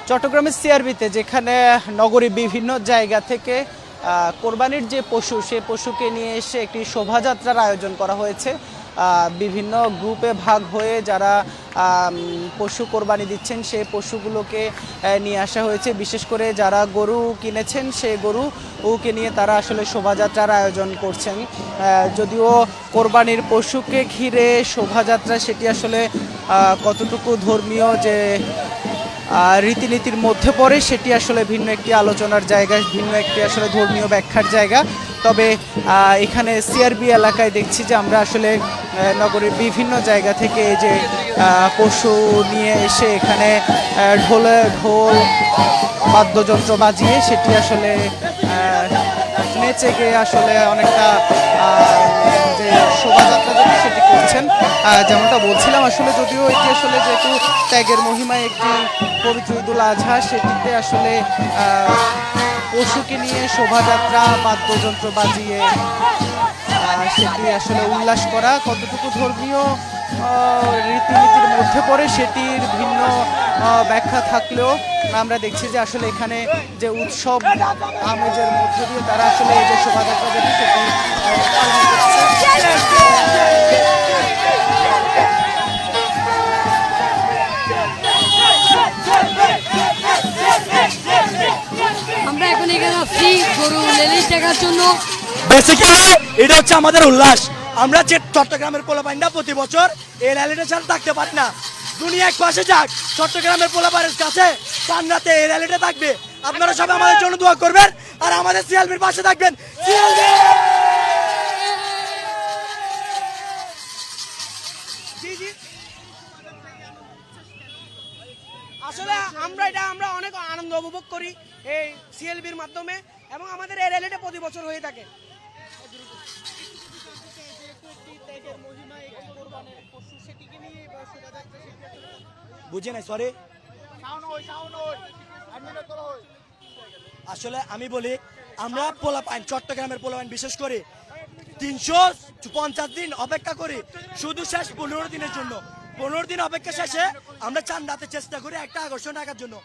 চট্টগ্রামের সিআরবিতে যেখানে নগরীর বিভিন্ন জায়গা থেকে কোরবানির যে পশু সে পশুকে নিয়ে এসে একটি শোভাযাত্রার আয়োজন করা হয়েছে। বিভিন্ন গ্রুপে ভাগ হয়ে যারা পশু কোরবানি দিচ্ছেন সেই পশুগুলোকে নিয়ে আসা হয়েছে। বিশেষ করে যারা গরু কিনেছেন সেই গরুকে নিয়ে তারা আসলে শোভাযাত্রার আয়োজন করছেন। যদিও কোরবানির পশুকে ঘিরে শোভাযাত্রা সেটি আসলে কতটুকু ধর্মীয় যে রীতিনীতির মধ্যে পড়ে সেটি আসলে ভিন্ন একটি আলোচনার জায়গা, ভিন্ন একটি আসলে ধর্মীয় ব্যাখ্যার জায়গা। তবে এখানে সিআরবি এলাকায় দেখছি যে আমরা আসলে নগরীর বিভিন্ন জায়গা থেকে এই যে পশু নিয়ে এসে এখানে ঢোল বাদ্যযন্ত্র বাজিয়ে সেটি আসলে নেচে গিয়ে আসলে অনেকটা যে শোভাযাত্রা যেটি সেটি করছেন। যেমনটা বলছিলাম আসলে যদিও এটি আসলে যেহেতু ত্যাগের মহিমায় একটি পবিত্র ঈদুল আজহা, সেটিতে আসলে পশুকে নিয়ে শোভাযাত্রা বাদ্যযন্ত্র বাজিয়ে সেটি আসলে উল্লাস করা কতটুকু ধর্মীয় রীতিনীতির মধ্যে পড়ে সেটির ভিন্ন ব্যাখ্যা থাকলেও আমরা দেখছি যে আসলে এখানে যে উৎসব আমেজের মধ্যে দিয়ে তারা আসলে এই যে শোভাযাত্রা যেটি সেটি আমরা এখন এখানে আসছি গরু লেলিশ দেখার জন্য। বেসিক্যালি এটা হচ্ছে আমাদের উল্লাস। আমরা যে চট্টগ্রামের পোলাপাইনরা প্রতি বছর এই র্যালিটা ছাড়া থাকতে পারি না। দুনিয়া এক পাশে যাক, চট্টগ্রামের পোলাপাইনের কাছে পান্নাতে এই র্যালিটা থাকবে। আপনারা সবাই আমাদের জন্য দোয়া করবেন আর আমাদের সিএলবির পাশে থাকবেন। আসলে আমরা অনেক আনন্দ উপভোগ করি এই সিএলবির মাধ্যমে এবং আমাদের এই র্যালিটা প্রতি বছর হয়ে থাকে। বুঝি নাই, সরি। আসলে আমি বলি আমরা পোলাপাইন, চট্টগ্রামের পোলাপাইন বিশেষ করে 350 দিন অপেক্ষা করি শুধু শেষ 15 দিনের জন্য। 15 দিন অপেক্ষা শেষে আমরা চান্দাতে চেষ্টা করি একটা আকর্ষণ রাখার জন্য।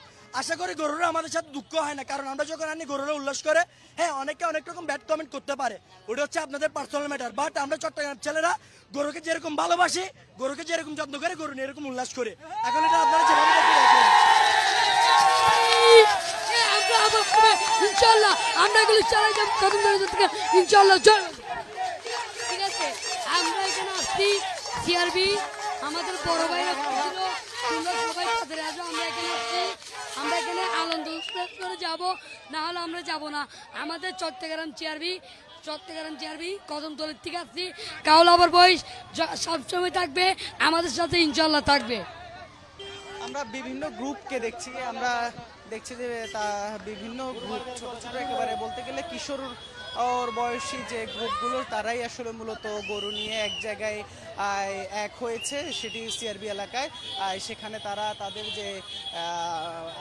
আশা করি গরুরা আমাদের সাথে দুঃখ হয় না, কারণ আমরা যখন আনি গরুরা উল্লাস করে। হ্যাঁ, অনেকে অনেক রকম ব্যাড কমেন্ট করতে পারে, ওটা হচ্ছে আপনাদের পার্সোনাল ম্যাটার। বাট আমরা চট্টগ্রাম ছেলেরা গরুকে যেরকম ভালোবাসি, গরুকে যেরকম যত্ন করে, গরু নিয়ে এরকম উল্লাস করে। এখন এটা আপনারা যেভাবে দেখেন ইনশাল্লাহ আমরা এগুলো চালাই যাবো কদম থেকে ইনশাল্লাহ। ঠিক আছে, আমরা এখানে আসছি সিআরবি, আমাদের বড় ভাইরা ছিল, তোমরা সবাই তাদের আসো। আমরা এখানে আসছি, আমরা এখানে আনন্দ উৎসব করে যাবো, না হলে আমরা যাব না। আমাদের চট্টগ্রাম চেয়ারবি কদমতলির থেকে আসছি। কাউলাবার বয়স সবসময় থাকবে আমাদের সাথে, ইনশাল্লাহ থাকবে। আমরা বিভিন্ন গ্রুপকে দেখছি, আমরা দেখছি যে তা বিভিন্ন গ্রুপ ছোট ছোট একেবারে বলতে গেলে কিশোর ওর বয়সী যে গ্রুপগুলো তারাই আসলে মূলত গরু নিয়ে এক জায়গায় এক হয়েছে, সেটি সিআরবি এলাকায়। সেখানে তারা তাদের যে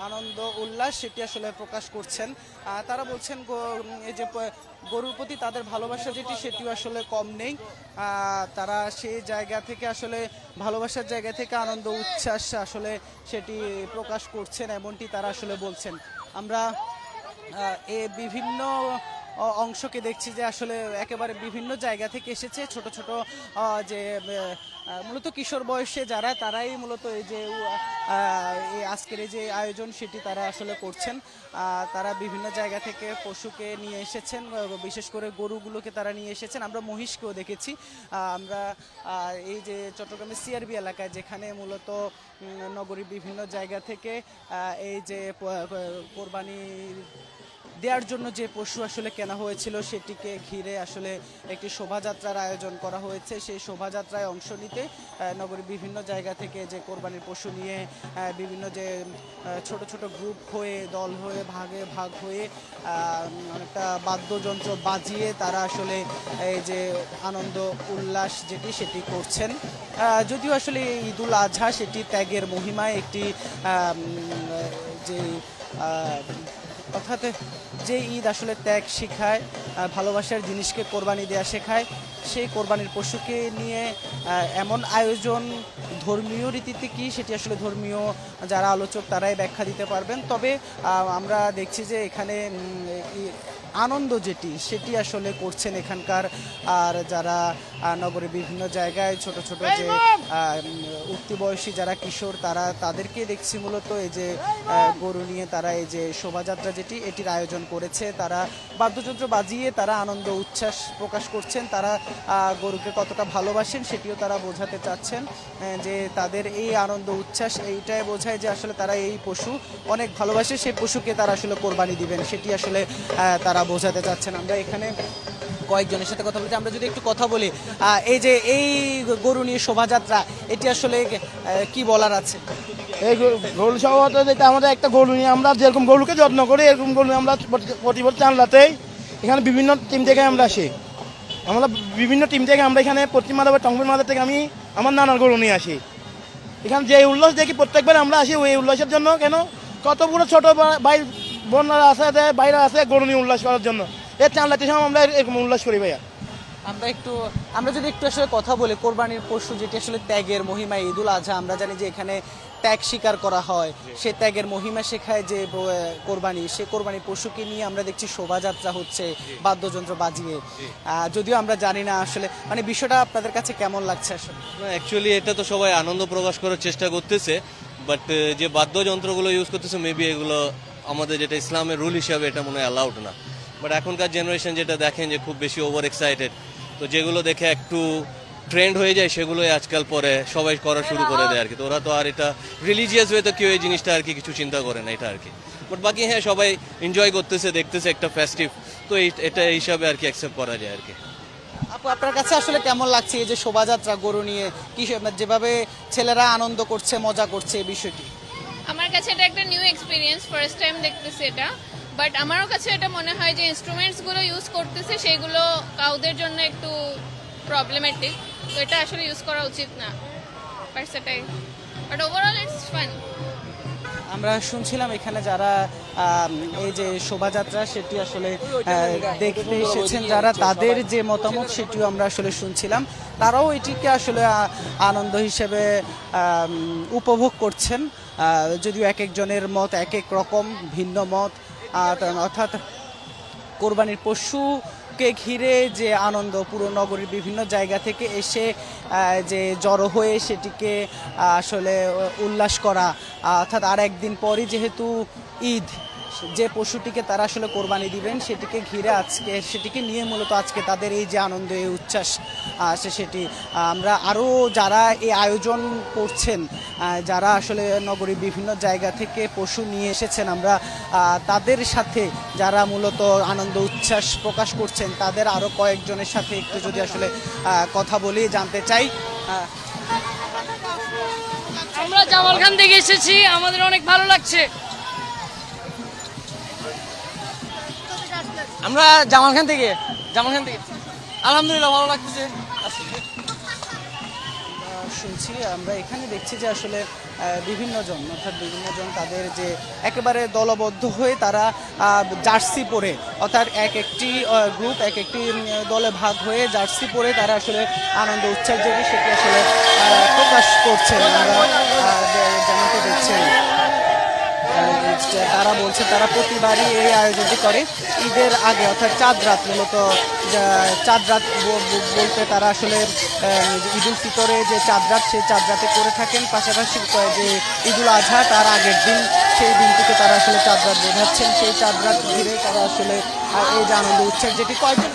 আনন্দ উল্লাস সেটি আসলে প্রকাশ করছেন। তারা বলছেন এই যে গরুর প্রতি তাদের ভালোবাসা যেটি সেটিও আসলে কম নেই। তারা সেই জায়গা থেকে আসলে ভালোবাসার জায়গা থেকে আনন্দ উচ্ছ্বাস আসলে সেটি প্রকাশ করছেন, এমনটি তারা আসলে বলছেন। আমরা বিভিন্ন অংশকে দেখছি যে আসলে একেবারে বিভিন্ন জায়গা থেকে এসেছে, ছোট ছোট যে মূলত কিশোর বয়সে যারা, তারাই মূলত এই যে আজকের এই যে আয়োজন সেটি তারা আসলে করছেন। তারা বিভিন্ন জায়গা থেকে পশুকে নিয়ে এসেছেন, বিশেষ করে গরুগুলোকে তারা নিয়ে এসেছেন। আমরা মহিষকেও দেখেছি। আমরা এই যে চট্টগ্রামের সিআরবি এলাকায় যেখানে মূলত নগরীর বিভিন্ন জায়গা থেকে এই যে কোরবানি দেওয়ার জন্য যে পশু আসলে কেনা হয়েছিল সেটিকে ঘিরে আসলে একটি শোভাযাত্রার আয়োজন করা হয়েছে। সেই শোভাযাত্রায় অংশ নিতে নগরীর বিভিন্ন জায়গা থেকে যে কোরবানির পশু নিয়ে বিভিন্ন যে ছোট ছোট গ্রুপ হয়ে, দল হয়ে, ভাগ হয়ে অনেকটা বাদ্যযন্ত্র বাজিয়ে তারা আসলে এই যে আনন্দ উল্লাস যেটি সেটি করছেন। যদিও আসলে ঈদুল আজহা সেটি ত্যাগের মহিমায় একটি যে অর্থাৎ যে ঈদ আসলে ত্যাগ শেখায়, ভালোবাসার জিনিসকে কোরবানি দেওয়া শেখায়, সেই কোরবানির পশুকে নিয়ে এমন আয়োজন ধর্মীয় রীতিতে কি সেটি আসলে ধর্মীয় যারা আলোচক তারাই ব্যাখ্যা দিতে পারবেন। তবে আমরা দেখছি যে এখানে আনন্দ যেটি সেটি আসলে করছেন এখানকার আর যারা নগরের বিভিন্ন জায়গায় ছোট ছোট যে উঠতি বয়সী যারা কিশোর তারা তাদেরকে দেখছি মূলত এই যে গরু নিয়ে তারা এই যে শোভাযাত্রা যেটি এটির আয়োজন করেছে। তারা বাদ্যযন্ত্র বাজিয়ে তারা আনন্দ উচ্ছ্বাস প্রকাশ করছেন। তারা গরুকে কতটা ভালোবাসেন সেটিও তারা বোঝাতে চাচ্ছেন যে তাদের এই আনন্দ উচ্ছ্বাস এইটাই বোঝায় যে আসলে তারা এই পশু অনেক ভালোবাসে, সেই পশুকে তারা আসলে কোরবানি দিবেন সেটি আসলে তারা বোঝাতে চাচ্ছেন। আমরা এখানে কয়েকজনের সাথে কথা বলছি। আমরা যদি একটু কথা বলি এই যে এই গরু নিয়ে শোভাযাত্রা এটি আসলে কি বলার আছে? এই গরু শোভাযাত্রা যেটা আমাদের একটা গরু নিয়ে আমরা যেরকম গরুকে যত্ন করি এরকম গরু আমরা প্রতি বছর চাঁদলাতেই এখানে বিভিন্ন টিম থেকে আমরা আসি। আমরা বিভিন্ন টিম থেকে আমরা এখানে পশ্চিম মাদাবার টঙ্গপুর মাদার থেকে আমি আমার নানার গরু নিয়ে আসি। এখানে যে উল্লাস দেখি প্রত্যেকবার আমরা আসি ওই উল্লাসের জন্য। কেন কতগুলো ছোট ভাই বোনরা আছে বাইরে আছে গরু নিয়ে উল্লাস করার জন্য। এর চাঁদলাতে সময় আমরা এরকম উল্লাস করি ভাইয়া। আমরা যদি একটু আসলে কথা বলি কোরবানির পশু যেটি আসলে ত্যাগের মহিমা, ঈদুল আজহা আমরা জানি যে এখানে ত্যাগ স্বীকার করা হয়, সে ত্যাগের মহিমা শেখায় যে কোরবানি, সে কোরবানির পশুকে নিয়ে আমরা দেখছি শোভাযাত্রা হচ্ছে বাদ্যযন্ত্র বাজিয়ে। যদিও আমরা জানি না আসলে মানে বিষয়টা আপনাদের কাছে কেমন লাগছে আসলে? অ্যাকচুয়ালি এটা তো সবাই আনন্দ প্রকাশ করার চেষ্টা করতেছে, বাট যে বাদ্যযন্ত্রগুলো ইউজ করতেছে মেবি এগুলো আমাদের যেটা ইসলামের রুল হিসাবে এটা মনে হয় অ্যালাউড না। বাট এখনকার জেনারেশন যেটা দেখেন যে খুব বেশি ওভার এক্সাইটেড, তো যেগুলো দেখে একটু ট্রেন্ড হয়ে যায় সেগুলোই আজকাল পরে সবাই করা শুরু করে দেয় আর কি। তো ওরা তো আর এটা রিলিজিয়াস ওয়েতে কেউ এই জিনিসটা আর কি কিছু চিন্তা করে না এটা আর কি। বাট বাকি হ্যাঁ সবাই এনজয় করতেছে, দেখতেছে একটা ফেস্টিভ, তো এটা হিসাবে আর কি অ্যাকসেপ্ট করা যায় আর কি। আপু আপনার কাছে আসলে কেমন লাগছে এই যে শোভাযাত্রা গরু নিয়ে কি যেভাবে ছেলেরা আনন্দ করছে মজা করছে এই বিষয়টি? আমার কাছে এটা একটা নিউ এক্সপিরিয়েন্স, ফার্স্ট টাইম দেখতেছি এটা। বাট আমারও কাছে এটা মনে হয় যে ইনস্ট্রুমেন্টসগুলো ইউজ করতেছে সেগুলো কাউদের জন্য একটু প্রবলেমেটিক, তো এটা আসলে ইউজ করা উচিত না, বাট সেটাই। But overall it's fun. আমরা শুনছিলাম এখানে যারা এই যে শোভাযাত্রা সেটি আসলে দেখতে এসেছেন যারা, তাদের যে মতামত সেটিও আমরা আসলে শুনছিলাম। তারাও এটিকে আসলে আনন্দ হিসেবে উপভোগ করছেন, যদিও এক একজনের মত এক এক রকম ভিন্ন মত। অর্থাৎ কোরবানির পশুকে ঘিরে যে আনন্দ পুরো নগরীর বিভিন্ন জায়গা থেকে এসে যে জড়ো হয়ে সেটিকে আসলে উল্লাস করা, অর্থাৎ আর একদিন পরই যেহেতু ঈদ, যে পশুটিকে তারা আসলে কোরবানি দিবেন সেটিকে ঘিরে আজকে সেটিকে নিয়ে মূলত আজকে তাদের এই যে আনন্দ এই উচ্ছ্বাস সেটি আমরা আরও যারা এই আয়োজন করছেন, যারা আসলে নগরীর বিভিন্ন জায়গা থেকে পশু নিয়ে এসেছেন, আমরা তাদের সাথে যারা মূলত আনন্দ উচ্ছ্বাস প্রকাশ করছেন তাদের আরও কয়েকজনের সাথে একটু যদি আসলে কথা বলি জানতে চাই। আমরা জামালখান থেকে এসেছি, আমাদের অনেক ভালো লাগছে। আমরা জামালখান থেকে আলহামদুলিল্লাহ ভালো লাগতেছে। শুনছি আমরা এখানে দেখছি যে আসলে বিভিন্ন জন তাদের যে একেবারে দলবদ্ধ হয়ে তারা জার্সি পরে, অর্থাৎ এক একটি গ্রুপ এক একটি দলে ভাগ হয়ে জার্সি পরে তারা আসলে আনন্দ উচ্ছ্বাস যেটি সেটি আসলে প্রকাশ করছেন। আমরা যেমনটি দেখছেন তারা বলছে তারা প্রতিবারই এই আয়োজনটি করে ঈদের আগে, অর্থাৎ চাঁদ রাত। মূলত চাঁদ রাত বলতে তারা আসলে ঈদুল ফিতরে যে চাঁদ রাত সেই চাঁদ রাতে করে থাকেন, পাশাপাশি যে ঈদুল আজহা তার আগের দিন সেই দিনটিকে তারা আসলে চাঁদ রাত বোঝাচ্ছেন। সেই চাঁদ রাত ঘিরে তারা আসলে এই যে আনন্দ উচ্ছ্বাস যেটি কয়েকজন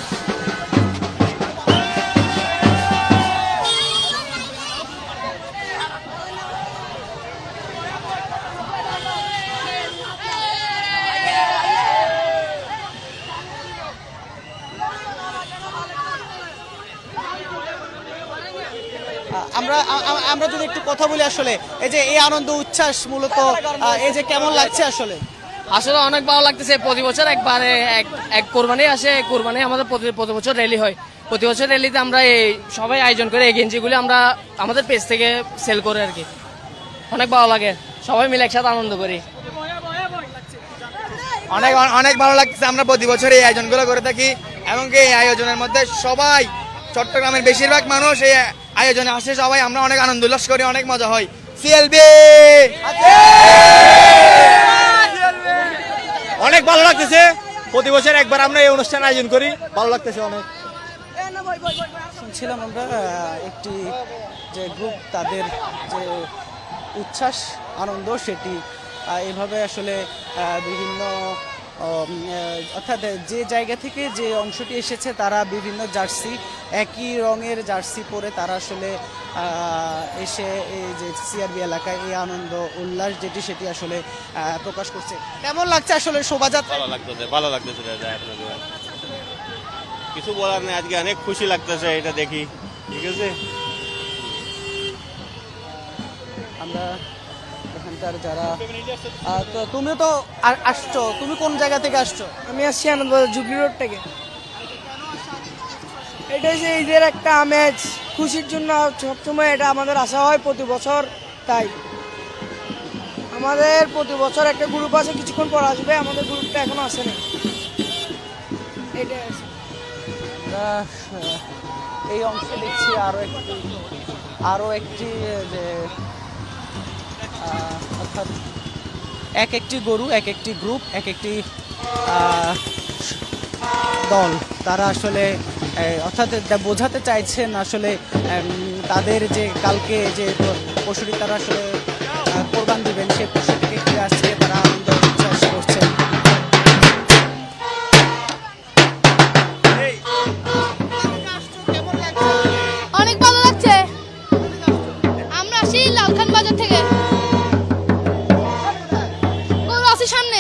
আমরা যদি একটু কথা বলি আসলে এই যে এই আনন্দ উচ্ছ্বাস মূলত এই যে কেমন লাগছে আসলে? আসলে অনেক ভালো লাগতেছে। প্রতি বছর একবারে এক কোরবানি আসে, কোরবানি আমাদের প্রতি বছর র্যালি হয়। প্রতি বছর র্যালিতে আমরা এই সবাই আয়োজন করে এই গেঞ্জিগুলি আমরা আমাদের পেজ থেকে সেল করে আর কি। অনেক ভালো লাগে, সবাই মিলে একসাথে আনন্দ করি। অনেক অনেক ভালো লাগতেছে। আমরা প্রতি বছর এই আয়োজনগুলো করে থাকি এবং এই আয়োজনের মধ্যে সবাই চট্টগ্রামের বেশিরভাগ মানুষ এই আয়োজনে আসে সবাই, আমরা অনেক আনন্দ উল্লাস করি, অনেক মজা হয়। সিএলবি অনেক ভালো লাগতেছে, প্রতি বছর একবার আমরা এই অনুষ্ঠান আয়োজন করি, ভালো লাগতেছে অনেক। শুনছিলাম আমরা একটি যে গ্রুপ তাদের যে উচ্ছ্বাস আনন্দ সেটি এভাবে আসলে বিভিন্ন অর্থাৎ যে জায়গা থেকে যে অংশটি এসেছে তারা বিভিন্ন জার্সি, একই রঙের জার্সি পরে তারা আসলে এসে এই যে সিআরবি এলাকায় এই আনন্দ উল্লাস যেটি সেটি আসলে প্রকাশ করছে। কেমন লাগছে আসলে শোভাযাত্রা? ভালো লাগতেছে কিছু বলার নেই, আজকে অনেক খুশি লাগতেছে এটা দেখি, ঠিক আছে। আমরা এখানকার যারা তো তুমিও তো আসছো, তুমি কোন জায়গা থেকে আসছো? আমি আসছি আনন্দবাজার জুবলি রোড থেকে। এটা যে ঈদের একটা আমেজ, খুশির জন্য সবসময় এটা আমাদের আশা হয় প্রতি বছর। তাই আমাদের প্রতি বছর একটা গ্রুপ আছে, কিছুক্ষণ পর আসবে, আমাদের গ্রুপটা এখনো আসেনি। এটাই আছে। আমরা এই অংশে দেখছি আরো একটি যে অর্থাৎ এক একটি গরু, এক একটি গ্রুপ, এক একটি দল, তারা আসলে অর্থাৎ বোঝাতে চাইছেন আসলে তাদের যে কালকে যে পশুটি তারা আসলে কোরবান দিবেন সেই পশুটিকে ঘিরে আসছে, তারা আনন্দ উচ্ছ্বাস করছেন। অনেক ভালো লাগছে। আমরা আসি লালখান বাজার থেকে, গরু আছে সামনে।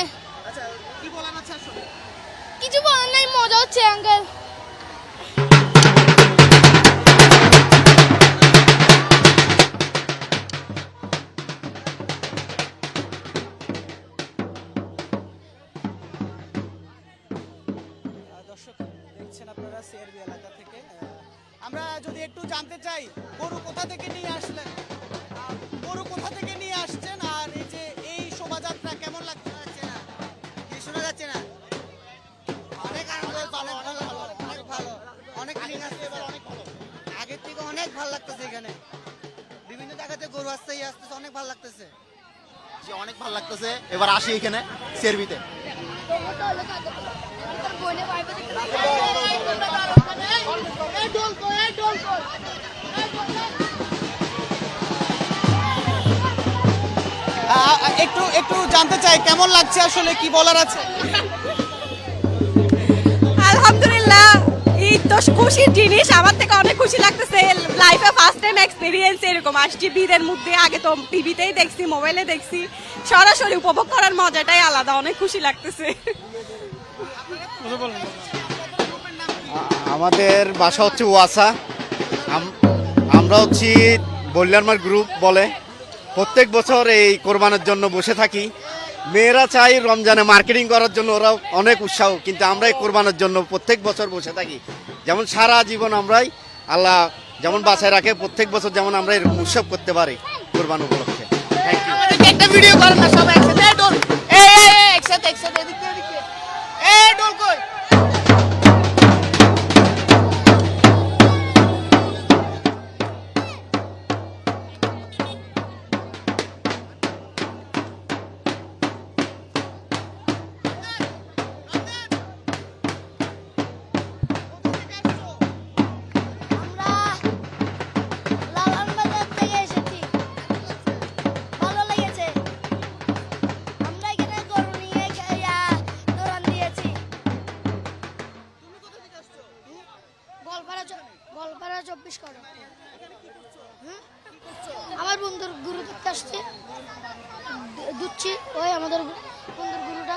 কিছু বলার নাই, মজা হচ্ছে আঙ্কেল। দর্শক দেখছেন আপনারা সিআরবি এলাকা থেকে। আমরা যদি একটু জানতে চাই গরু কোথা থেকে নিয়ে আসলেন, গরু কোথা থেকে নিয়ে আসছেন, আর এই যে এই শোভাযাত্রা কেমন লাগছে? শোনা যাচ্ছে না। অনেক আনন্দ, অনেক ভালো, অনেক ভালো, অনেক ফিলিং আসছে এবার, অনেক ভালো, আগের থেকে অনেক ভালো লাগতেছে। এখানে বিভিন্ন জায়গাতে গরু আসতেই আসতেছে, অনেক ভালো লাগতেছে, অনেক ভালো লাগতেছে। এবার আসি এখানে সিআরবিতে। একটু একটু জানতে চাই কেমন লাগছে, আসলে কি বলার আছে? আলহামদুলিল্লাহ, ঈদ তো খুশির জিনিস, আমার থেকে অনেক খুশি লাগতেছে। লাইফে ফার্স্ট টাইম এক্সপিরিয়েন্স এরকম আসছি ঈদের মধ্যে। আগে তো টিভিতেই দেখছি, মোবাইলে দেখছি, সরাসরি উপভোগ করার মজাটাই আলাদা, অনেক খুশি লাগতেছে। আমাদের বাসা হচ্ছে ওয়াসা, আমরা হচ্ছি বল্যারমার গ্রুপ বলে। প্রত্যেক বছর এই কোরবানের জন্য বসে থাকি। মেয়েরা চাই রমজানে মার্কেটিং করার জন্য, ওরা অনেক উৎসাহ, কিন্তু আমরা এই কোরবানের জন্য প্রত্যেক বছর বসে থাকি। যেমন সারা জীবন আমরাই আল্লাহ যেমন বাঁচায় রাখে, প্রত্যেক বছর যেমন আমরা এরকম উৎসব করতে পারি কোরবান উপলক্ষে। একটা ভিডিও করেন না সবাই একসাথে। একসাথে একসাথে এদিকে এদিকে ডোল কই। আমার বন্ধুর গুরু দেখতে আসছে, দুচ্ছি ওই আমাদের বন্ধুর গুরুটা।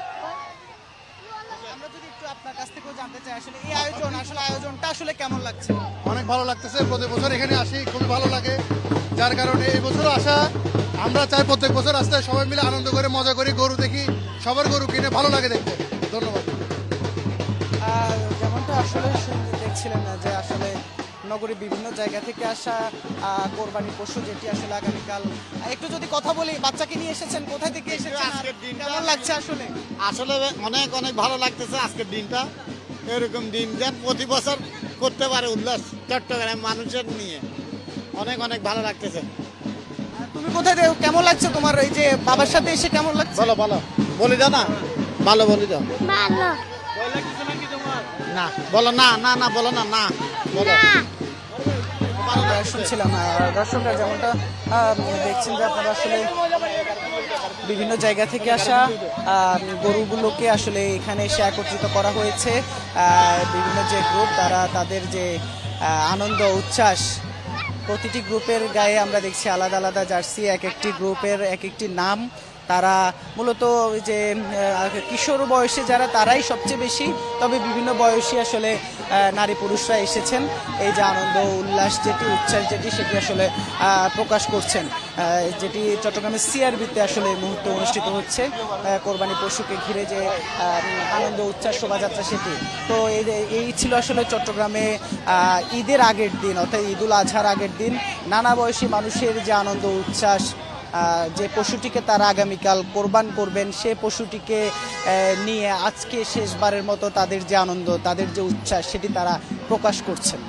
আমরা যদি একটু আপনার কাছ থেকেও জানতে চাই আসলে এই আয়োজনটা আসলে কেমন লাগছে? অনেক ভালো লাগতেছে, প্রতি বছর এখানে আসি, খুবই ভালো লাগে। যার কারণে এই বছর আসা, আমরা চাই প্রত্যেক বছর আসতে, সবাই মিলে আনন্দ করে মজা করি, গরু দেখি, সবার গরু কিনে ভালো লাগে দেখতে। ধন্যবাদ। যেমনটা আসলে দেখছিলেন না যে আসলে নগরীর বিভিন্ন জায়গা থেকে আসা কোরবানি পশু যেটি আসলে আগামীকাল। একটু যদি কথা বলি, বাচ্চাকে নিয়ে এসেছেন, কোথায় থেকে এসেছেন, আজকের দিনটা কেমন লাগছে? আসলে আসলে অনেক অনেক ভালো লাগতেছে আজকের দিনটা। এরকম দিন যেন প্রতি বছর করতে পারে উল্লাস চট্টগ্রাম মানুষের নিয়ে, অনেক অনেক ভালো লাগতেছে। তুমি কোথায় কেমন লাগছে তোমার এই যে বাবার সাথে এসে কেমন লাগছে? বলো বলো, বলি দাও না, ভালো বলি দাও ভালো না, বলো না না না, বলো না না, বলো। শুনছিলাম দর্শকরা যেমনটা দেখছেন যে আপনারা আসলে বিভিন্ন জায়গা থেকে আসা গরুগুলোকে আসলে এখানে এসে একত্রিত করা হয়েছে। বিভিন্ন যে গ্রুপ তারা তাদের যে আনন্দ উচ্ছ্বাস, প্রতিটি গ্রুপের গায়ে আমরা দেখছি আলাদা আলাদা জার্সি, এক একটি গ্রুপের এক একটি নাম। তারা মূলত ওই যে কিশোর বয়সে যারা তারাই সবচেয়ে বেশি, তবে বিভিন্ন বয়সী আসলে নারী পুরুষরা এসেছেন এই যে আনন্দ উল্লাস যেটি উচ্ছ্বাস যেটি সেটি আসলে প্রকাশ করছেন, যেটি চট্টগ্রামের সিআরবিতে আসলে এই মুহূর্তে অনুষ্ঠিত হচ্ছে। কোরবানি পশুকে ঘিরে যে আনন্দ উচ্ছ্বাস শোভাযাত্রা সেটি তো এই ছিল আসলে চট্টগ্রামে ঈদের আগের দিন অর্থাৎ ঈদুল আজহার আগের দিন নানা বয়সী মানুষের যে আনন্দ উচ্ছ্বাস, যে পশুটিকে তারা আগামীকাল কোরবান করবেন সে পশুটিকে নিয়ে আজকে শেষবারের মতো তাদের যে আনন্দ তাদের যে উচ্ছ্বাস সেটি তারা প্রকাশ করছেন।